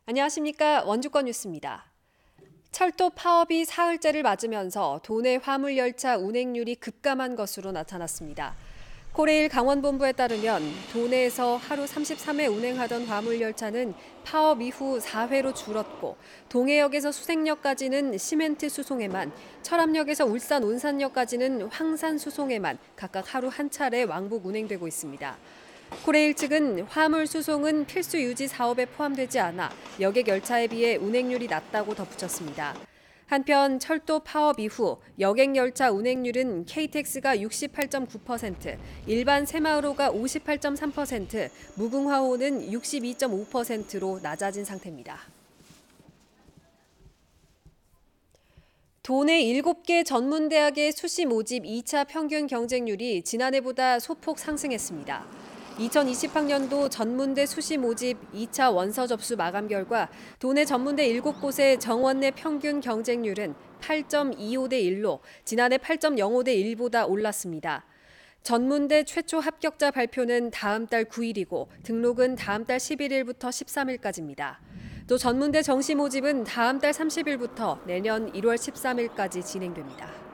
안녕하십니까. 원주권 뉴스입니다. 철도 파업이 사흘째를 맞으면서 도내 화물열차 운행률이 급감한 것으로 나타났습니다. 코레일 강원본부에 따르면 도내에서 하루 33회 운행하던 화물열차는 파업 이후 4회로 줄었고 동해역에서 수색역까지는 시멘트 수송에만, 철암역에서 울산 온산역까지는 황산 수송에만 각각 하루 한 차례 왕복 운행되고 있습니다. 코레일 측은 화물 수송은 필수 유지 사업에 포함되지 않아 여객 열차에 비해 운행률이 낮다고 덧붙였습니다. 한편 철도 파업 이후 여객 열차 운행률은 KTX가 68.9%, 일반 새마을호가 58.3%, 무궁화호는 62.5%로 낮아진 상태입니다. 도내 7개 전문대학의 수시 모집 2차 평균 경쟁률이 지난해보다 소폭 상승했습니다. 2020학년도 전문대 수시 모집 2차 원서 접수 마감 결과 도내 전문대 7곳의 정원 내 평균 경쟁률은 8.25대 1로 지난해 8.05대 1보다 올랐습니다. 전문대 최초 합격자 발표는 다음 달 9일이고 등록은 다음 달 11일부터 13일까지입니다. 또 전문대 정시 모집은 다음 달 30일부터 내년 1월 13일까지 진행됩니다.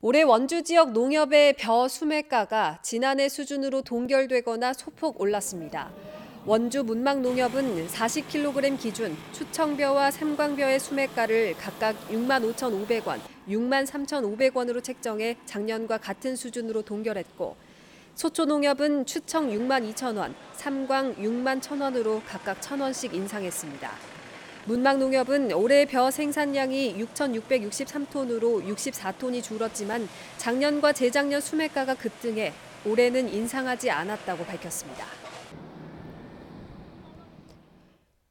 올해 원주 지역 농협의 벼 수매가가 지난해 수준으로 동결되거나 소폭 올랐습니다. 원주 문막농협은 40kg 기준 추청벼와 삼광벼의 수매가를 각각 65,500원, 63,500원으로 책정해 작년과 같은 수준으로 동결했고 소초농협은 추청 62,000원, 삼광 61,000원으로 각각 1,000원씩 인상했습니다. 문막농협은 올해 벼 생산량이 6,663톤으로 64톤이 줄었지만 작년과 재작년 수매가가 급등해 올해는 인상하지 않았다고 밝혔습니다.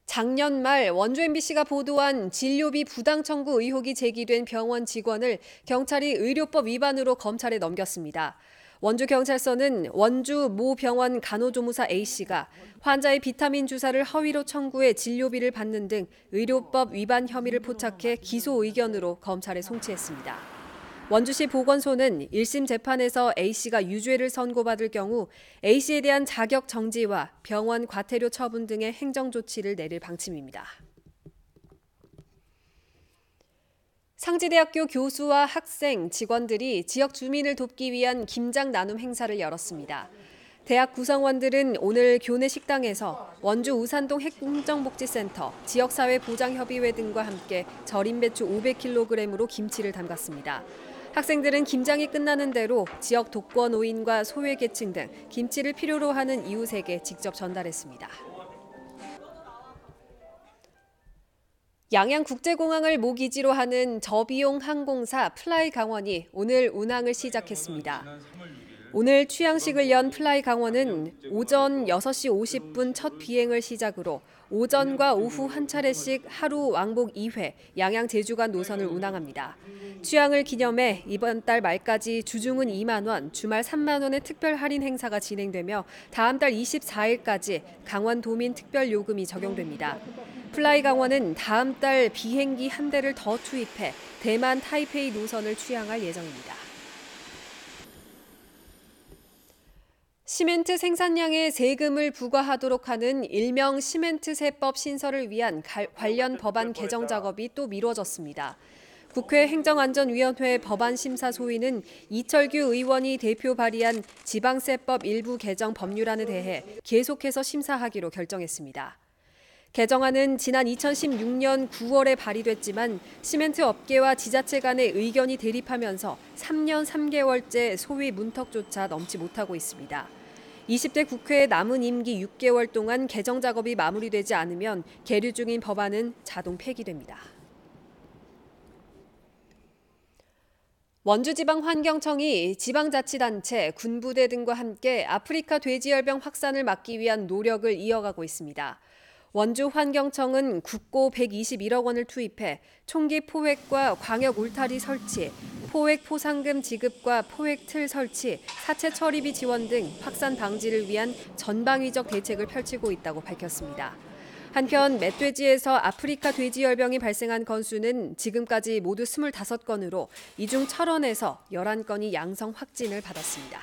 작년 말 원주 MBC가 보도한 진료비 부당 청구 의혹이 제기된 병원 직원을 경찰이 의료법 위반으로 검찰에 넘겼습니다. 원주경찰서는 원주 모 병원 간호조무사 A씨가 환자의 비타민 주사를 허위로 청구해 진료비를 받는 등 의료법 위반 혐의를 포착해 기소 의견으로 검찰에 송치했습니다. 원주시 보건소는 1심 재판에서 A씨가 유죄를 선고받을 경우 A씨에 대한 자격 정지와 병원 과태료 처분 등의 행정조치를 내릴 방침입니다. 상지대학교 교수와 학생, 직원들이 지역 주민을 돕기 위한 김장 나눔 행사를 열었습니다. 대학 구성원들은 오늘 교내 식당에서 원주 우산동 핵공정복지센터, 지역사회보장협의회 등과 함께 절임 배추 500kg으로 김치를 담갔습니다. 학생들은 김장이 끝나는 대로 지역 독거노인과 소외계층 등 김치를 필요로 하는 이웃에게 직접 전달했습니다. 양양국제공항을 모기지로 하는 저비용 항공사 플라이강원이 오늘 운항을 시작했습니다. 오늘 취항식을 연 플라이강원은 오전 6시 50분 첫 비행을 시작으로 오전과 오후 한 차례씩 하루 왕복 2회 양양 제주 간 노선을 운항합니다. 취항을 기념해 이번 달 말까지 주중은 2만 원, 주말 3만 원의 특별 할인 행사가 진행되며 다음 달 24일까지 강원도민 특별 요금이 적용됩니다. 플라이강원은 다음 달 비행기 한 대를 더 투입해 대만 타이페이 노선을 취항할 예정입니다. 시멘트 생산량에 세금을 부과하도록 하는 일명 시멘트세법 신설을 위한 관련 법안 개정 작업이 또 미뤄졌습니다. 국회 행정안전위원회 법안심사소위는 이철규 의원이 대표 발의한 지방세법 일부 개정 법률안에 대해 계속해서 심사하기로 결정했습니다. 개정안은 지난 2016년 9월에 발의됐지만 시멘트 업계와 지자체 간의 의견이 대립하면서 3년 3개월째 소위 문턱조차 넘지 못하고 있습니다. 20대 국회의 남은 임기 6개월 동안 개정 작업이 마무리되지 않으면 계류 중인 법안은 자동 폐기됩니다. 원주지방환경청이 지방자치단체, 군부대 등과 함께 아프리카 돼지열병 확산을 막기 위한 노력을 이어가고 있습니다. 원주환경청은 국고 121억 원을 투입해 총기 포획과 광역 울타리 설치, 포획 포상금 지급과 포획 틀 설치, 사체 처리비 지원 등 확산 방지를 위한 전방위적 대책을 펼치고 있다고 밝혔습니다. 한편 멧돼지에서 아프리카 돼지열병이 발생한 건수는 지금까지 모두 25건으로 이 중 철원에서 11건이 양성 확진을 받았습니다.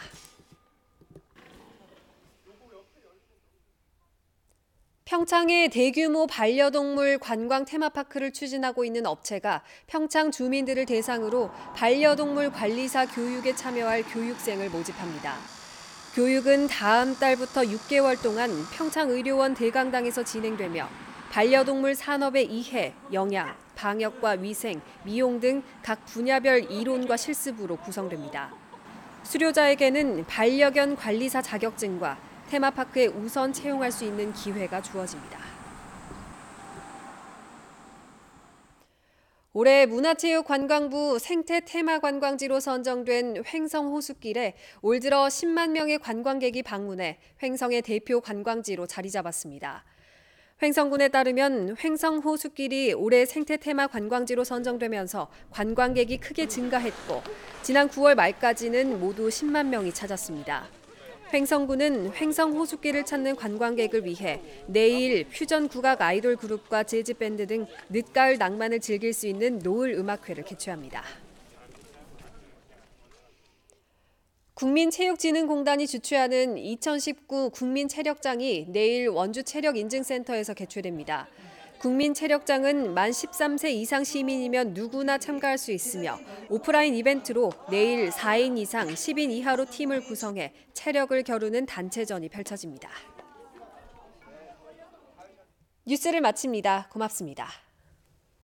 평창에 대규모 반려동물 관광 테마파크를 추진하고 있는 업체가 평창 주민들을 대상으로 반려동물 관리사 교육에 참여할 교육생을 모집합니다. 교육은 다음 달부터 6개월 동안 평창의료원 대강당에서 진행되며 반려동물 산업의 이해, 영양, 방역과 위생, 미용 등 각 분야별 이론과 실습으로 구성됩니다. 수료자에게는 반려견 관리사 자격증과 테마파크에 우선 채용할 수 있는 기회가 주어집니다. 올해 문화체육관광부 생태 테마 관광지로 선정된 횡성 호숫길에 올 들어 10만 명의 관광객이 방문해 횡성의 대표 관광지로 자리 잡았습니다. 횡성군에 따르면 횡성 호숫길이 올해 생태 테마 관광지로 선정되면서 관광객이 크게 증가했고 지난 9월 말까지는 모두 10만 명이 찾았습니다. 횡성군은 횡성 호숫길을 찾는 관광객을 위해 내일 퓨전 국악 아이돌 그룹과 재즈 밴드 등 늦가을 낭만을 즐길 수 있는 노을 음악회를 개최합니다. 국민체육진흥공단이 주최하는 2019 국민체력장이 내일 원주체력인증센터에서 개최됩니다. 국민체력장은 만 13세 이상 시민이면 누구나 참가할 수 있으며 오프라인 이벤트로 내일 4인 이상 10인 이하로 팀을 구성해 체력을 겨루는 단체전이 펼쳐집니다. 뉴스를 마칩니다. 고맙습니다.